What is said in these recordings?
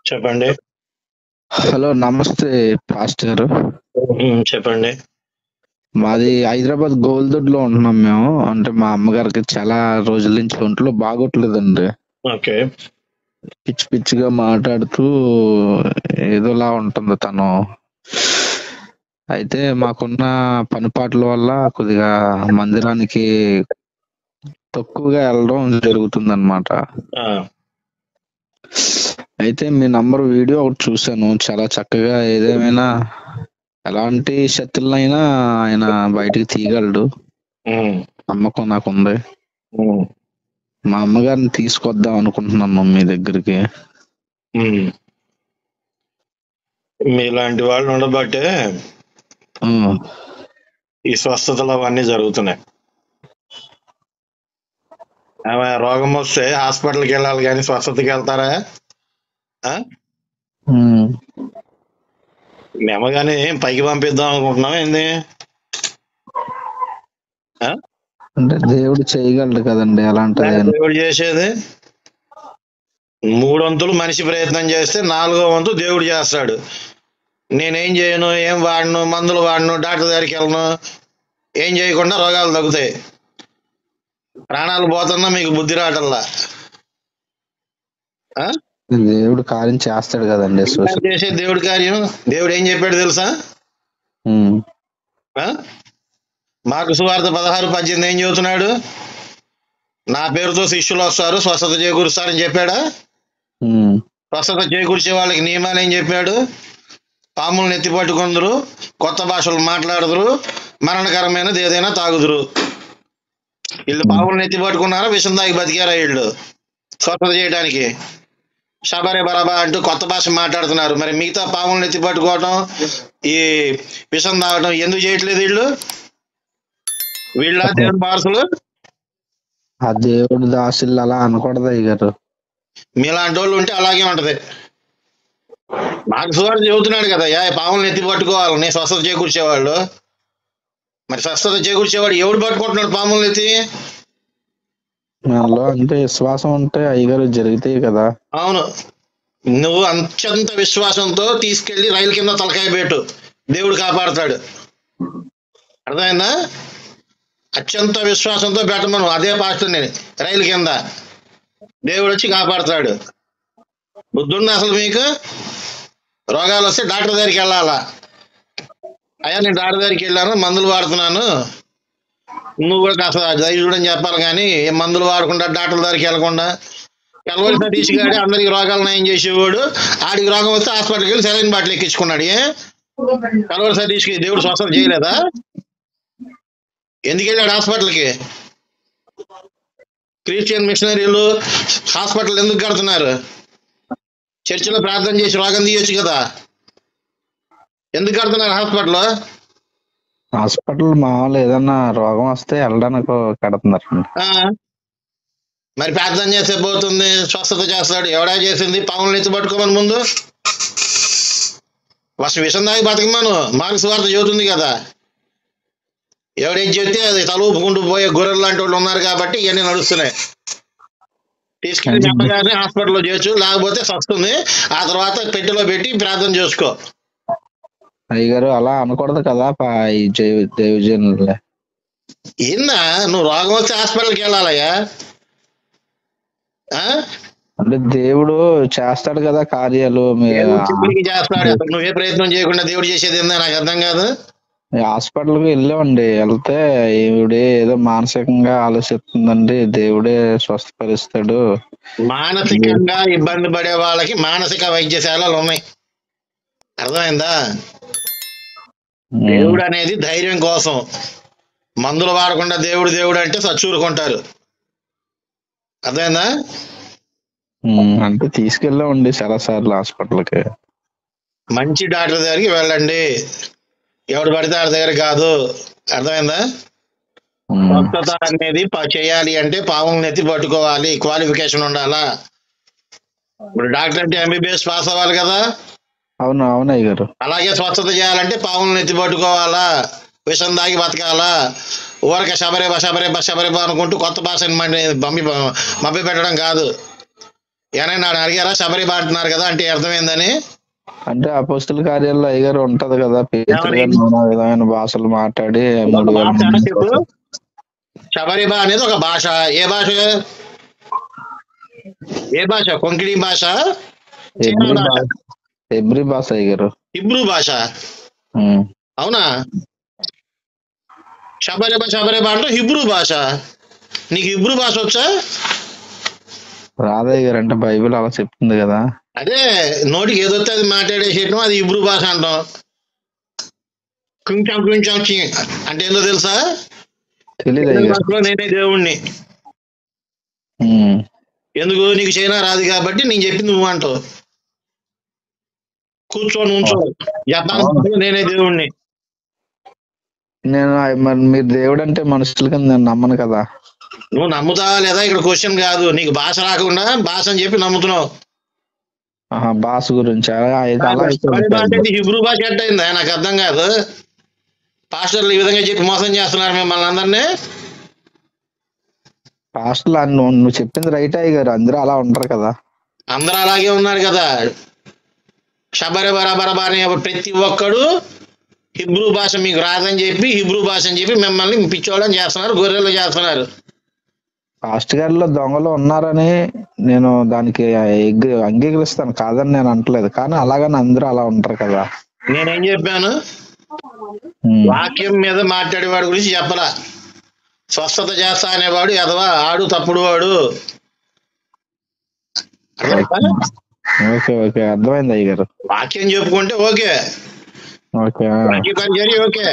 చెప్పండి. హలో నమస్తే పాస్టర్ గారు. చెప్పండి. మాది హైదరాబాద్ గోల్దొడ్లో ఉంటున్నాం మేము. అంటే మా అమ్మగారికి చాలా రోజుల నుంచి ఒంట్లో బాగోట్లేదండి. ఓకే. పిచ్చి పిచ్చిగా మాట్లాడుతూ ఏదోలా ఉంటుంది తను. అయితే మాకున్న పనిపాట్ల వల్ల కొద్దిగా మందిరానికి తక్కువగా వెళ్ళడం జరుగుతుందన్నమాట. ఆ! అయితే మీ నంబర్ వీడియో ఒకటి చూశాను. చాలా చక్కగా ఏదేమైనా ఎలాంటి శక్తులనైనా ఆయన బయటికి తీయగలడు. హ్మ్. నమ్మకం నాకుంది. హ్మ్. మా అమ్మగారిని తీసుకొద్దాం అనుకుంటున్నాను మీ దగ్గరికి. హ్మ్. మీలాంటి వాళ్ళు ఉండబట్టే ఉమ్, ఈ స్వస్థతలు అవన్నీ జరుగుతున్నాయి. రోగం వస్తే హాస్పిటల్కి వెళ్ళాలి కానీ స్వస్థతకి వెళ్తారా? ఆ? ఉమ్. మేము కానీ పైకి పంపిద్దాం అనుకుంటున్నాం ఏంది? ఆ? అంటే దేవుడు చేయగలడు కదండి అలాంటిది. దేవుడు చేసేది 3 వంతులు మనిషి ప్రయత్నం చేస్తే 4వ వంతు దేవుడు చేస్తాడు. నేనేం చేయను, ఏం వాడను, మందులు వాడను, డాక్టర్ దగ్గరికి వెళ్ళను, ఏం చేయకుండా రోగాలు తగ్గుతాయి. ప్రాణాలు పోతున్నా మీకు బుద్ధి రావటల్లా. ఆ? దేవుడు కార్యం చేస్తాడు కదండి. ఇంకా చేసే దేవుడి కార్యం దేవుడు ఏం చెప్పాడు తెలుసా? ఉమ్, ఆ? మార్కు సువార్త 16:18 ఏం చెబుతున్నాడు? నా పేరుతో శిష్యులు వస్తారు, స్వస్థత చేకూరుస్తారని చెప్పాడా? ఉమ్, స్వస్థత చేకూర్చే వాళ్ళకి నియమాలు ఏం చెప్పాడు? పాములను ఎత్తి పట్టుకుందరు, కొత్త భాషలు మాట్లాడుదురు, మరణకరమైనది ఏదైనా తాగుదురు. వీళ్ళు పాములను ఎత్తి పట్టుకున్నారా, విషం తాగి బతికారా? వీళ్ళు స్వస్థత చేయడానికి షబరే బరాబా అంటూ కొత్త భాష మాట్లాడుతున్నారు. మరి మిగతా పాములను ఎత్తి పట్టుకోవటం, ఈ విషం తాగటం ఎందుకు చేయట్లేదు వీళ్ళు? వీళ్ళ దేవుని వారసులు? ఆ దేవుడి దాసులు అలా అనకూడదు అయ్యగారు. మీలాంటి వాళ్ళు ఉంటే అలాగే ఉంటది. మార్కు సువార్త చెబుతున్నాడు కదా, పాములను ఎత్తి పట్టుకోవాలని స్వస్థత చేకూర్చేవాళ్ళు. మరి స్వస్థత చేకూర్చేవాడు ఎవడు పట్టుకుంటున్నాడు పాములను ఎత్తి? మనలో అంటే విశ్వాసం ఉంటే అయ్యగారు జరుగుతాయి కదా. అవును, నువ్వు అత్యంత విశ్వాసంతో తీసుకెళ్లి రైలు కింద తలకాయ పెట్టు, దేవుడు కాపాడుతాడు. అర్థమైందా? అత్యంత విశ్వాసంతో పెట్టమను అదే పాస్టర్ని రైలు కింద, దేవుడు వచ్చి కాపాడుతాడు. బుద్ధుంది అసలు మీకు? రోగాలు వస్తే డాక్టర్ దగ్గరికి వెళ్ళాలా? అయ్యా నేను డాక్టర్ దగ్గరికి వెళ్ళాను, మందులు వాడుతున్నాను, నువ్వు కూడా కాస్త ధైర్యం చెప్పాలి కానీ ఏ మందులు వాడకుండా డాక్టర్ దగ్గరికి వెళ్ళకుండా. కలవరి సతీష్ గాడి అందరికి రోగాలు నయం చేసేవాడు, ఆడికి రోగం వస్తే హాస్పిటల్కి వెళ్ళి సెలైన్ బాటిల్ ఎక్కించుకున్నాడు. కలవరి సతీష్కి దేవుడు స్వస్థత చేయలేదా? ఎందుకు వెళ్ళాడు హాస్పిటల్కి? క్రిస్టియన్ మిషనరీలు హాస్పిటల్ ఎందుకు కడుతున్నారు? చర్చిలో ప్రార్థన చేసి రోగం తీయొచ్చు కదా, ఎందుకు కడుతున్నారు హాస్పిటల్? హాస్పిటల్ మామూలు ఏదన్నా రోగం వస్తే వెళ్ళడానికి కడుతున్నారు. మరి ప్రార్థన చేస్తే పోతుంది, స్వస్థత చేస్తాడు. ఎవడా చేసింది? పాములను ఎత్తి పట్టుకోమని ముందు విషం దాగి బతకమను. మార్కు సువార్త చెబుతుంది కదా, ఎవడేం చెప్తే అది తలూపుకుంటూ పోయే గొర్రెలు లాంటి వాళ్ళు ఉన్నారు కాబట్టి ఇవన్నీ నడుస్తున్నాయి. తీసుకెళ్ళి చెప్పగానే హాస్పిటల్లో చేర్చు, లేకపోతే వస్తుంది. ఆ తర్వాత పెట్టెలో పెట్టి ప్రార్థన చేసుకో. అయ్యగారు అలా అనకూడదు కదా ఈ దేవజనులే. ఏందా నువ్వు రోగం వస్తే హాస్పిటల్కి వెళ్ళాలయ్యా? అంటే దేవుడు చేస్తాడు కదా కార్యాలు. చేస్తాడు, నువ్వే ప్రయత్నం చేయకుండా దేవుడు చేసేది ఏందా? నాకు అర్థం కాదు. హాస్పిటల్కి వెళ్ళామండి, వెళ్తే ఈవిడే ఏదో మానసికంగా ఆలోచిస్తుందండి, దేవుడే స్వస్థపరుస్తాడు. మానసికంగా ఇబ్బంది పడే వాళ్ళకి మానసిక వైద్యశాలలు ఉన్నాయి, అర్థమైందా? దేవుడు అనేది ధైర్యం కోసం. మందులు వాడకుండా దేవుడు దేవుడు అంటే చచ్చూరుకుంటారు, అర్థమైందా? అంటే తీసుకెళ్ళామండి చాలా సార్లు హాస్పిటల్కి. మంచి డాక్టర్ దగ్గరికి వెళ్ళండి, ఎవడు పడితే ఆడి దగ్గర కాదు, అర్థమైందా? స్వస్థత అనేది చేయాలి అంటే పాములను ఎత్తి పట్టుకోవాలి, క్వాలిఫికేషన్ ఉండాలా. ఇప్పుడు డాక్టర్ అంటే ఎంబీబీఎస్ పాస్ అవ్వాలి కదా. అవును అవునయ్య గారు. అలాగే స్వస్థత చేయాలంటే పాములను ఎత్తి పట్టుకోవాలా, విషం దాగి బతకాలా. ఊరక శబరే బషబరే బషబరే అనుకుంటూ కొత్త భాషని మభ్య పెట్టడం కాదు. ఏనైనా అడిగారా శబరి అంటున్నారు కదా అంటే అర్థమైందని? అంటే అపోస్తుల కార్యాల్లో అయ్యగారు ఉంటది కదా, పేతురు ఏమని? గారు నానా విధమైన భాషలు మాట్లాడి ఒక 3000 భాష మందిని చెప్పు. పోషించారు. శబరిబ అనేది ఒక భాష. ఏ భాష? ఏ భాష? కొంకణి భాష, చీనా ఎబ్రి భాష, భాష, ఎబ్రి భాష అయ్యగారు. హిబ్రూ భాష. ఉమ్. అవునా? శబరిబ అంటే హిబ్రూ భాష. నీకు హిబ్రూ భాష వచ్చా? రాధయ్య గారు, అంటే బైబిల్ అలా చెప్తుంది కదా. అదే నోటికి ఏదొస్తే అది మాట్లాడేసేయటం, అది హిబ్రూ భాష అంటాం. కొంచెం అంటే ఏందో తెలుసా? తెలీదు చైనా అయ్యగారు. భాషలో నేనే దేవుణ్ణి. ఉమ్. ఎందుకు? నీకు చైనా రాదు కాబట్టి నేను చెప్పింది నువ్వు అంటావు. కూర్చొని ఉంచో. జపాన్ అవును. భాషలో నేనే దేవుణ్ణి. మరి మీరు దేవుడు అంటే మనుషుల కింద నేను నమ్మను కదా. నువ్వు నమ్ముతావా లేదా ఇక్కడ క్వశ్చన్ కాదు. నీకు భాష రాకుండా భాష అని చెప్పి నమ్ముతున్నావు. ఆహా, భాష గురించి అలా అయితే శబరి ఓకే భాష అండి. అంటే హిబ్రూ భాష ఎట్టయిందా? నాకు అర్థం కాదు. పాస్టర్లు ఈ విధంగా చెప్పి మోసం చేస్తున్నారు మిమ్మల్ని అందరినీ. పాస్టర్లు నువ్వు చెప్పింది రైట్ అయ్య గారు, అందరూ అలా ఉంటారు కదా. అందరూ అలాగే ఉన్నారు కదా. శబరి బరబరబా అనే ప్రతి ఒక్కడు హిబ్రూ భాష మీకు రాదని చెప్పి హిబ్రూ భాష అని చెప్పి మిమ్మల్ని పిచ్చోళ్ళని చేస్తున్నారు, గొర్రెలు చేస్తున్నారు. పాస్టర్ గారిలో దొంగలు ఉన్నారని నేను దానికి అంగీకరిస్తాను, కాదని నేను అంటలేదు. కానీ అలాగని అందరూ అలా ఉంటారు కదా. నేనేం చెప్పాను? ఉమ్. వాక్యం మీద మాట్లాడేవాడి గురించి చెప్పలా. స్వస్థత చేస్తా అనేవాడు ఎదవా, ఆడు తప్పుడు వాడు. ఓకే ఓకే, అర్థమైంది అయ్య గారు. వాక్యం చెప్పుకుంటే ఓకే, ఓకే. వాక్య పరిచర్య ఓకే.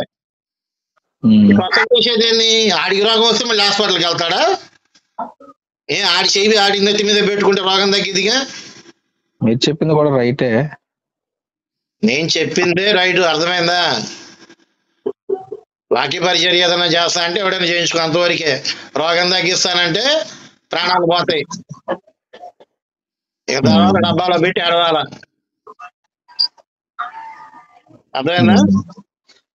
కొత్త చేసేది ఏంది? ఆడికి రోగం వస్తే మళ్ళీ హాస్పిటల్కి వెళ్తాడా? ఆడి చేయి ఆడి నెత్తి మీద పెట్టుకుంటే రోగం తగ్గిదిగా. మీరు చెప్పింది కూడా రైటే. నేను చెప్పిందే రైట్, అర్థమైందా? వాక్య పరిచర్య ఏదైనా చేస్తా అంటే ఎవడైనా చేయించుకో, అంతవరకే. రోగం తగ్గిస్తానంటే ప్రాణాలు పోతాయి. ఇక తర్వాత డబ్బాలో పెట్టి అడవాల. అర్థమైందా?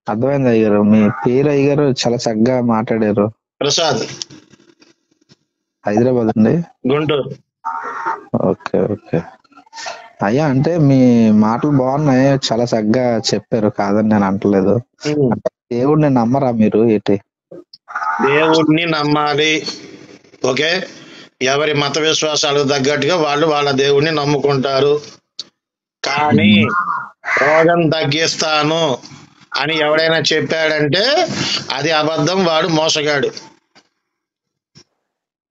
అర్థమైంది అయ్యారు. మీ పేరు అయ్యారు చాలా చక్కగా మాట్లాడారు. ప్రసాద్, హైదరాబాద్ అండి, గుంటూరు. ఓకే ఓకే అయ్యా. అంటే మీ మాటలు బాగున్నాయి, చాలా చక్కగా చెప్పారు, కాదని నేను అంటలేదు. దేవుడిని నమ్మరా మీరు ఏంటి? దేవుడిని నమ్మాలి, ఓకే. ఎవరి మత విశ్వాసాలకు తగ్గట్టుగా వాళ్ళు వాళ్ళ దేవుడిని నమ్ముకుంటారు. కానీ రోగం తగ్గిస్తాను అని ఎవడైనా చెప్పాడంటే అది అబద్ధం, వాడు మోసగాడు.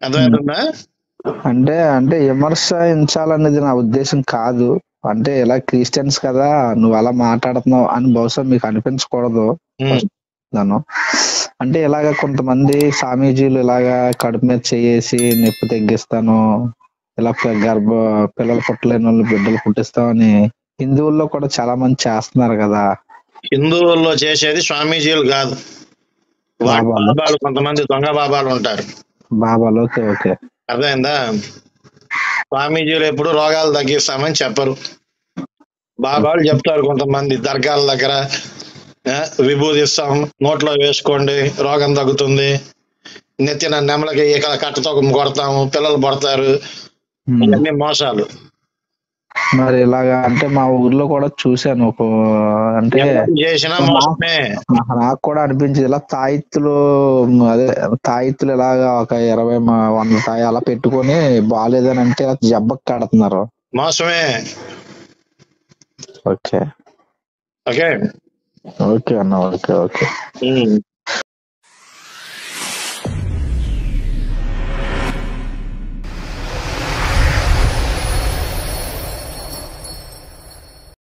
అర్థమవుతుందా? అంటే అంటే విమర్శించాలనేది నా ఉద్దేశం కాదు. అంటే ఇలా క్రిస్టియన్స్ కదా, నువ్వు అలా మాట్లాడుతున్నావు అని బహుశా మీకు అనిపించకూడదు. నన్ను అంటే ఇలాగ కొంతమంది స్వామీజీలు ఇలాగా కడుపు మీద చేసి నొప్పి తగ్గిస్తాను, ఇలా పిల్లలు పుట్టలేని వాళ్ళు బిడ్డలు పుట్టిస్తామని హిందువుల్లో కూడా చాలా మంది చేస్తున్నారు కదా. హిందువుల్లో చేసేది స్వామీజీలు కాదు, బాబాలు. కొంతమంది దొంగ బాబాలు ఉంటారు. బాబాలు, ఓకే ఓకే, అర్థమైందా? స్వామీజీలు ఎప్పుడు రోగాలు తగ్గిస్తామని చెప్పరు. బాబాలు చెప్తారు కొంతమంది దర్గాల దగ్గర, విభూది ఇస్తాం, నోట్లో వేసుకోండి రోగం తగ్గుతుంది, నెత్తిన నెమలకి ఈకల కట్టతో కొడతాము, పిల్లలు పడతారు. ఇవన్నీ మోసాలు. మరి ఇలాగా అంటే మా ఊర్లో కూడా చూశాను. అంటే చేసిన మోసమే. నాకు కూడా అనిపించింది, ఇలా తాయిత్తులు, అదే తాయిత్తులు ఇలాగా ఒక 20-100 తాయి అలా పెట్టుకొని బాగాలేదని అంటే జబ్బకు కడుతున్నారు. మోసమే. ఓకే ఓకే ఓకే అన్న, ఓకే ఓకే.